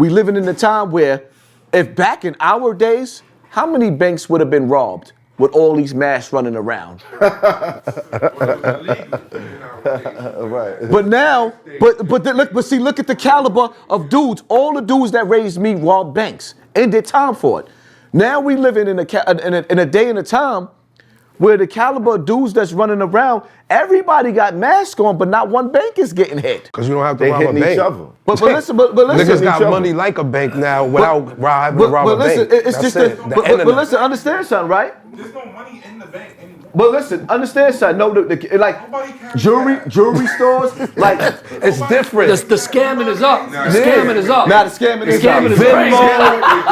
we living in a time where if back in our days, how many banks would have been robbed with all these masks running around? Right. But now, but see, look at the caliber of dudes. All the dudes that raised me robbed banks and did time for it. Now we living in a day and a time where the caliber of dudes that's running around, everybody got masks on, but not one bank is getting hit. Because you don't have to rob a hitting bank. each other. But listen, Niggas got money like a bank now without having to rob a bank. It's just but listen, understand something, right? There's no money in the bank anymore. But listen, understand something. No, like jewelry stores, like It's different. The scamming is up. The scamming is up. now the scamming is Scamming is crazy.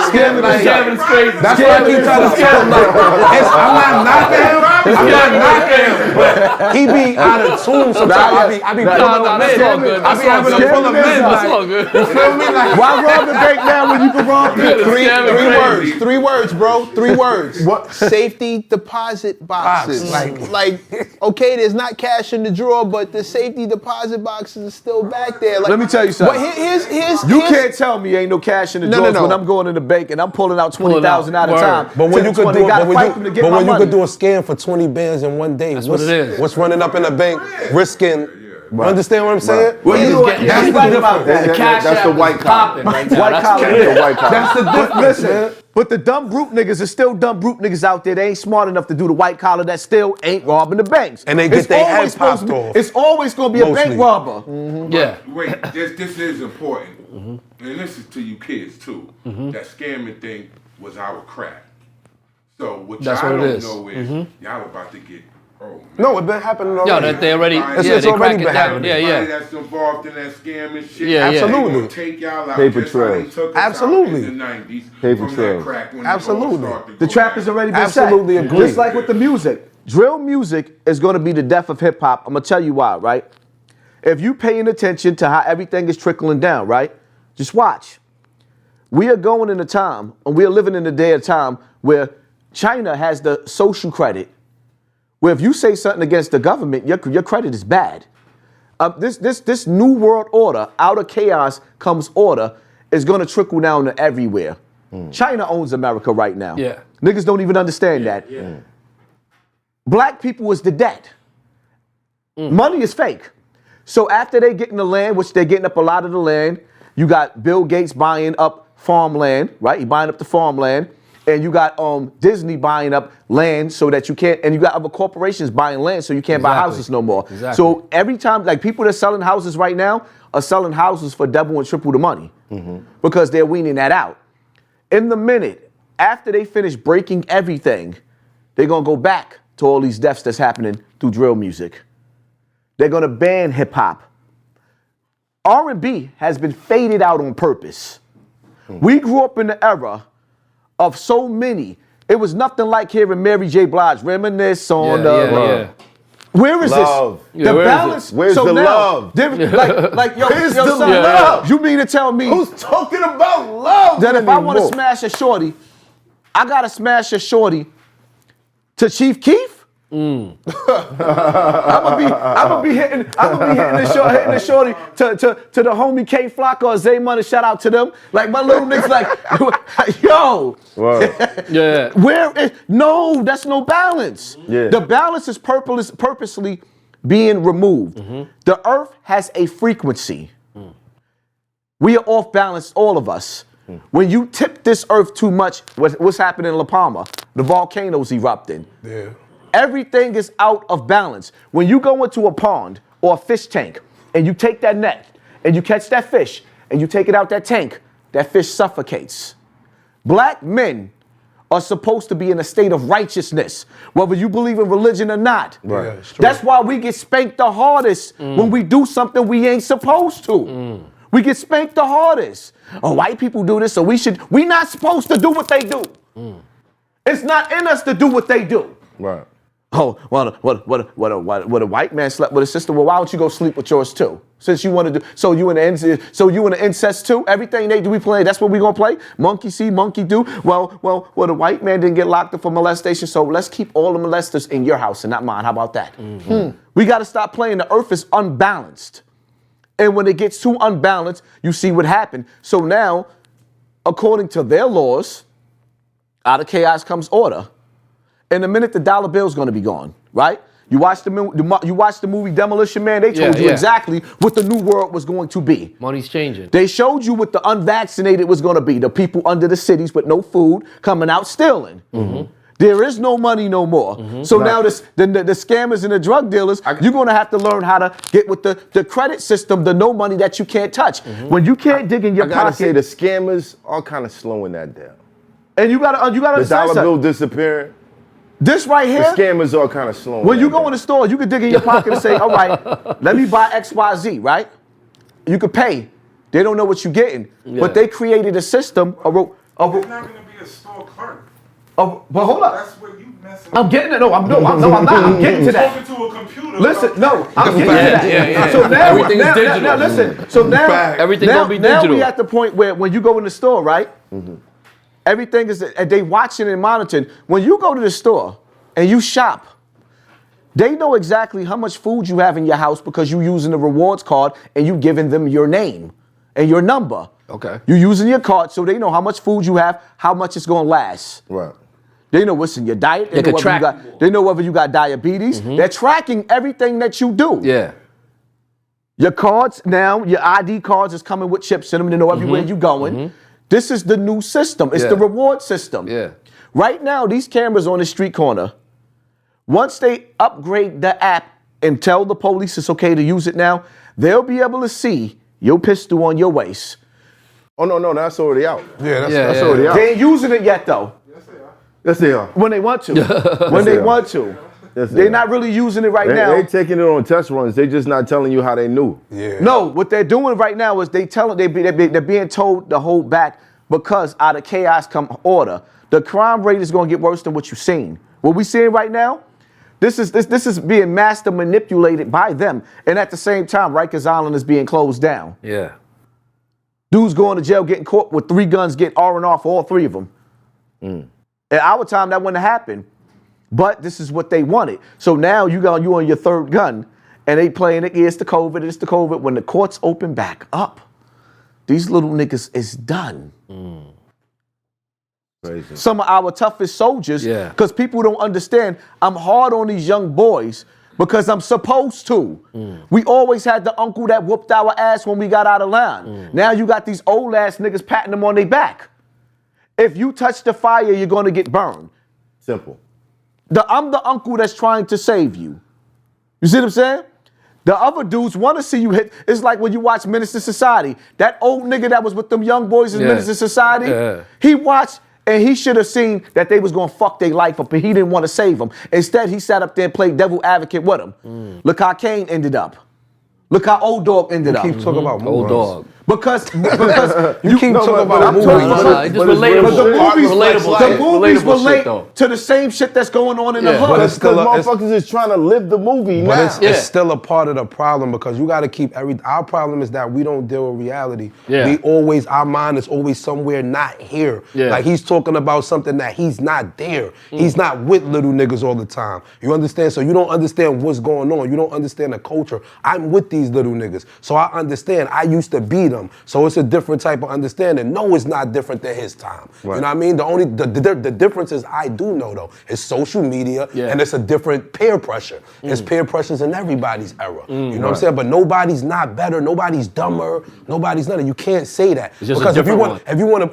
Scamming is crazy. That's why I keep telling him, I'm not knocking him. I'm not knocking him. But he be out of tune sometimes. I be pulling up that's all men. good. I be having to pull up men. That's all good. You feel me? Like, why rob the bank now when you can rob the Three words, bro. 3 words. What? Safety deposit boxes. Like, okay, there's not cash in the drawer, but the safety deposit boxes are still back there. Like, Let me tell you something. But here's You can't tell me ain't no cash in the drawers when I'm going in the bank and I'm pulling out 20,000 at a time. But when you could do, could do a scam for 20 bands in one day, That's what it is. What's running up in the bank, risking? You understand what I'm saying? Well, you know what? That's Right about that. The cash That's app the is white collar. popping right now. White collar, That's the difference, man. But the dumb brute niggas is still dumb brute niggas out there. They ain't smart enough to do the white collar that still ain't robbing the banks. And they get their head popped off. It's always gonna be a bank robber. Yeah. Wait, this is important. And this is to you kids too. That scamming thing was our crack. So what That's y'all what it don't is. know is y'all about to get, No, it's been happening already. Yo, that they already, It's they already crack it been down. happening. Yeah, everybody yeah. that's involved in that scamming shit. Yeah, yeah. They Absolutely. gonna take y'all out Paper just how they trails. took us Absolutely. out in the 90s Paper from trails. that crack when Absolutely. it all started to The go trap down. has already been Absolutely set. agree. Just like with the music. Drill music is gonna be the death of hip hop. I'm gonna tell you why, right? If you paying attention to how everything is trickling down, right? Just watch. We are going in a time, and we are living in a day of time where China has the social credit, where if you say something against the government, your credit is bad. This new world order, out of chaos comes order, is gonna trickle down to everywhere. China owns America right now. Yeah. Niggas don't even understand that. Black people is the debt. Money is fake. So after they get in the land, which they're getting up a lot of the land, you got Bill Gates buying up farmland, right? He buying up the farmland. And you got Disney buying up land so that you can't, and you got other corporations buying land so you can't buy houses no more. Exactly. So every time, like people that are selling houses right now are selling houses for double and triple the money because they're weaning that out. In the minute, after they finish breaking everything, they're gonna go back to all these deaths that's happening through drill music. They're gonna ban hip hop. R&B has been faded out on purpose. We grew up in the era of so many. It was nothing like hearing Mary J. Blige reminisce on Where is Love. this? The where is balance. it? Where's so the now, love? Like yo, Where's yo, the son, love? You mean to tell me Who's talking about love that if I want to anymore? smash a shorty, I gotta smash a shorty to Chief Keef? I'm gonna be hitting the shorty to the homie K Flock or Zay Money. Shout out to them. Like my little niggas, like yo. Yeah. Where is no? That's no balance. Yeah. The balance is purposely being removed. The earth has a frequency. We are off balance, all of us. When you tip this earth too much, what's happening in La Palma? The volcanoes erupting. Yeah. Everything is out of balance. When you go into a pond or a fish tank and you take that net and you catch that fish and you take it out that tank, that fish suffocates. Black men are supposed to be in a state of righteousness, whether you believe in religion or not. Right. Yeah, it's true. That's why we get spanked the hardest when we do something we ain't supposed to. We get spanked the hardest. Oh, white people do this, so we not supposed to do what they do. It's not in us to do what they do. Right. Oh, well, what a white man slept with his sister. Well, why don't you go sleep with yours too? Since you want to do, so you in the incest too? Everything they do, we play. That's what we gonna play. Monkey see, monkey do. Well, the white man didn't get locked up for molestation, so let's keep all the molesters in your house and not mine. How about that? We got to stop playing. The earth is unbalanced, and when it gets too unbalanced, you see what happened. So now according to their laws, out of chaos comes order. In a minute, the dollar bill's going to be gone, right? You watch the movie Demolition Man. They told you exactly what the new world was going to be. Money's changing. They showed you what the unvaccinated was going to be. The people under the cities with no food coming out stealing. There is no money no more. So now the scammers and the drug dealers, you're going to have to learn how to get with the credit system, the no money that you can't touch. When you can't dig in your I gotta pocket. say the scammers are kind of slowing that down. And you gotta The understand dollar bill something. disappearing. This right The here, scammers are kind of slowing. when you that go in the store, you can dig in your pocket and say, all right, let me buy XYZ, right? You could pay. They don't know what you're getting. But they created a system. It's not going to be a store clerk. But hold up. That's what you messing I'm with. getting it. No, I'm not. I'm getting to that. Talking to a computer. Listen, no, I'm getting to that. Yeah. So now, Everything's digital. now listen. So now, Everything now, gonna be now digital. we at the point where when you go in the store, right? Everything is, and they watching and monitoring. When you go to the store and you shop, they know exactly how much food you have in your house because you're using the rewards card and you giving them your name and your number. Okay. You're using your card so they know how much food you have, how much it's gonna last. Right. They know what's in your diet. They know can whether track. you got, they know whether you got diabetes. They're tracking everything that you do. Yeah. Your cards now, your ID cards is coming with chips in them to know everywhere you're going. This is the new system. It's the reward system. Yeah. Right now, these cameras on the street corner, once they upgrade the app and tell the police it's okay to use it now, they'll be able to see your pistol on your waist. Oh no, that's already out. Yeah, That's already out. They ain't using it yet though. Yes, they are. When they want to. When they want to. Yes, they They're are. not really using it right They now. taking it on test runs. They just not telling you how they knew. Yeah. No, what they're doing right now is they're being told to hold back because out of chaos come order. The crime rate is going to get worse than what you've seen. What we seeing right now, this is being master manipulated by them, and at the same time, Rikers Island is being closed down. Yeah. Dudes going to jail getting caught with 3 guns, getting R&R for all 3 of them. At our time, that wouldn't happen. But this is what they wanted. So now you on your 3rd gun, and they playing it. It's the COVID. It's the COVID. When the courts open back up, these little niggas is done. Crazy. Some of our toughest soldiers, Yeah. because people don't understand, I'm hard on these young boys because I'm supposed to. We always had the uncle that whooped our ass when we got out of line. Now you got these old ass niggas patting them on their back. If you touch the fire, you're gonna get burned. Simple. I'm the uncle that's trying to save you. You see what I'm saying? The other dudes want to see you hit. It's like when you watch Menace to Society. That old nigga that was with them young boys in Menace to Society, he watched and he should have seen that they was going to fuck their life up, but he didn't want to save them. Instead, he sat up there and played devil advocate with them. Look how Kane ended up. Look how Old Dog ended up. Keep talking about Old movies. dog. Because You keep talking about movies. It's just relatable. But the movies, Relatable the shit. movies Relatable relate shit, though. to the same shit that's going on in the hood. but it's Because still a- motherfuckers is trying to live the movie But now. it's still a part of the problem because you got to keep our problem is that we don't deal with reality. Yeah. Our mind is always somewhere not here. Yeah. Like he's talking about something that he's not there. He's not with little niggas all the time. You understand? So you don't understand what's going on. You don't understand the culture. I'm with these little niggas. So I understand. I used to be them. So it's a different type of understanding. No, it's not different than his time. Right. You know what I mean? The difference is I do know though. It's social media and it's a different peer pressure. It's peer pressures in everybody's era. You know what I'm saying? But nobody's not better. Nobody's dumber. Nobody's nothing. You can't say that. It's just a because different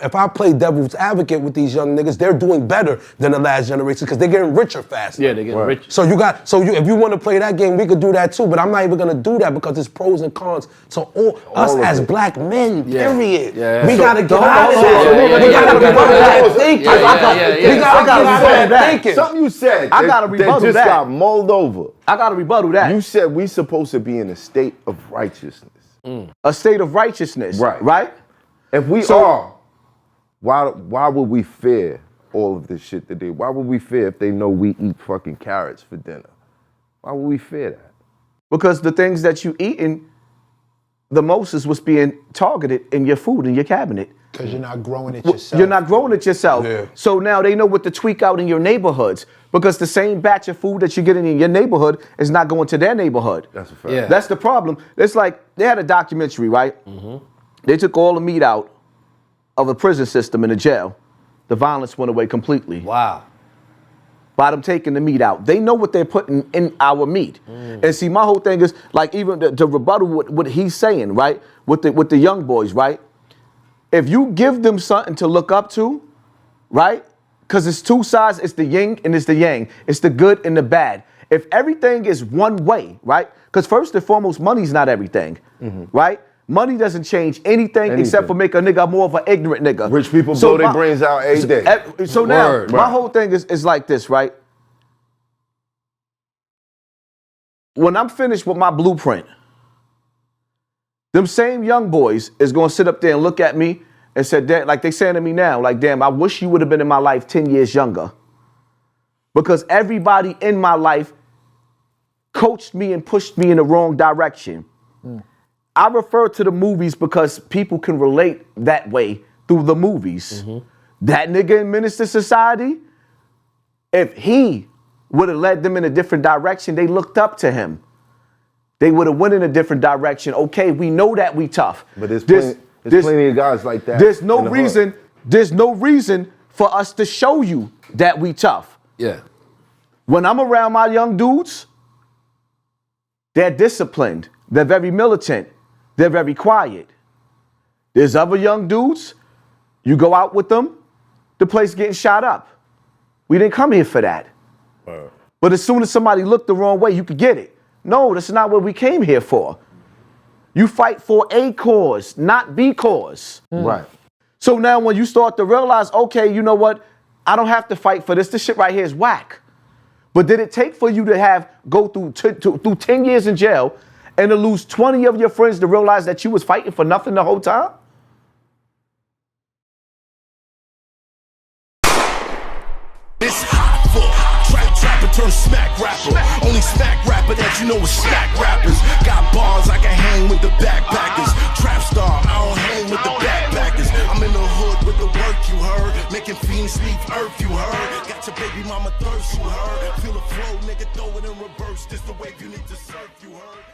if I play devil's advocate with these young niggas, they're doing better than the last generation because they're getting richer faster. Yeah, they're getting rich. So if you want to play that game, we could do that too. But I'm not even gonna do that because there's pros and cons. So us of as it. black men, period. Yeah. We gotta get hold out of on, that. hold on, We gotta get out of that thinking. Yeah, We gotta get out of that thinking. Something you said I gotta that rebuttal just that. got mulled over. I got to rebuttal that. You said we supposed to be in a state of righteousness. A state of righteousness. Right. Right? If we are, why would we fear all of this shit that they? Why would we fear if they know we eat fucking carrots for dinner? Why would we fear that? Because the things that you eating the most is what's being targeted in your food, in your cabinet. Because you're not growing it yourself. You're not growing it yourself. Yeah. So now they know what to tweak out in your neighborhoods because the same batch of food that you're getting in your neighborhood is not going to their neighborhood. That's a fact. Yeah. That's the problem. It's like they had a documentary, right? They took all the meat out of the prison system in the jail, the violence went away completely. Wow. By them taking the meat out. They know what they're putting in our meat. And see, my whole thing is, like, even to rebuttal what he's saying, right? With the young boys, right? If you give them something to look up to, right? Because it's two sides, it's the yin and it's the yang. It's the good and the bad. If everything is one way, right? Because first and foremost, money's not everything, right? Money doesn't change anything except for make a nigga more of an ignorant nigga. Rich people blow their brains out every day. So now, my whole thing is like this, right? When I'm finished with my blueprint, them same young boys is gonna sit up there and look at me and say, like they saying to me now, like, damn, I wish you would have been in my life 10 years younger. Because everybody in my life coached me and pushed me in the wrong direction. I refer to the movies because people can relate that way through the movies. That nigga in Minister Society, if he would have led them in a different direction, they looked up to him. They would have went in a different direction. Okay, we know that we tough. But there's plenty of guys like that. There's no reason for us to show you that we tough. Yeah. When I'm around my young dudes, they're disciplined. They're very militant. They're very quiet. There's other young dudes, you go out with them, the place getting shot up. We didn't come here for that. But as soon as somebody looked the wrong way, you could get it. No, that's not what we came here for. You fight for a cause, not the cause. Right. So now when you start to realize, okay, you know what? I don't have to fight for this. This shit right here is whack. But did it take for you to go through 10 years in jail and to lose 20 of your friends to realize that you was fighting for nothing the whole time? It's hot for trapper turn smack rapper. Only smack rapper that you know is smack rappers. Got bars I can hang with the backpackers. Trap star, I don't hang with the backpackers. I'm in the hood with the work you heard. Making fiends leave earth you heard. Got your baby mama thirst you heard. Feel the flow, nigga, throw it in reverse. This the wave you need to surf you heard.